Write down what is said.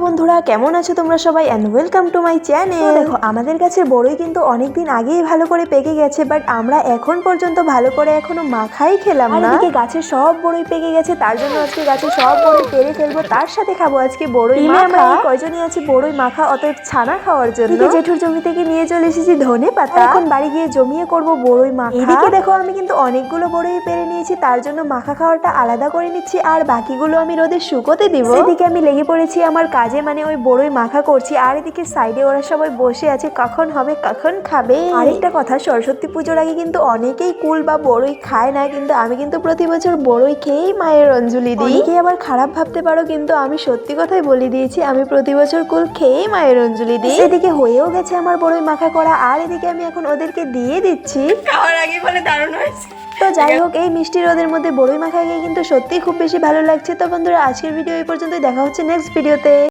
বন্ধুরা, কেমন আছো তোমরা সবাই and welcome to my channel. দেখো, আমাদের গাছের বড়ই কিন্তু অনেকদিন আগেই ভালো করে পেকে গেছে, বাট আমরা এখন পর্যন্ত ভালো করে এখনো মাখাই খেলাম না। এদিকে গাছের সব বড়ই পেকে গেছে, তার জন্য আজকে গাছের সব বড়ই পেরে ফেলবো, তার সাথে খাবো আজকে বড়ই মাখা। আমরা কয়জনই আছি বড়ই মাখা, অতএব ছানা খাওয়ার জন্য জেঠুর জমি থেকে নিয়ে চলে এসেছি ধনে পাতা। এখন বাড়ি গিয়ে জমিয়ে করবো বড়ই মাখা। এদিকে দেখো, আমি কিন্তু অনেকগুলো বড়ই পেরে নিয়েছি, তার জন্য মাখা খাওয়াটা আলাদা করে নিচ্ছি, আর বাকিগুলো আমি রোদে শুকোতে দিব। এদিকে আমি লেগে পড়েছি আমার কাজে, মানে ওই বড়ই মাখা করছি, আর এদিকে সাইডে ওরা সবাই বসে আছে, কখন হবে কখন খাবে। আরেকটা কথা, সরস্বতী পুজোর আগে কিন্তু অনেকেই কুল বা বড়ই খায় না, কিন্তু আমি কিন্তু প্রতি বছর বড়ই খেয়েই মায়ের অঞ্জলি দিই। অনেকেই আবার খারাপ ভাবতে পারো, কিন্তু আমি সত্যি কথাই বলে দিয়েছি, আমি প্রতি বছর কুল খেয়েই মায়ের অঞ্জলি দিই। এদিকে হয়েও গেছে আমার বড়ই মাখা করা, আর এদিকে আমি এখন ওদেরকে দিয়ে দিচ্ছি। খাওয়ার আগে বলে দারুণ হয়েছে। তো যাই হোক, এই মিষ্টি রোদের মধ্যে বড়ই মাখা খেয়ে কিন্তু সত্যিই খুব বেশি ভালো লাগছে। তো বন্ধুরা, আজকের ভিডিও এই পর্যন্তই, দেখা হচ্ছে নেক্সট ভিডিওতে।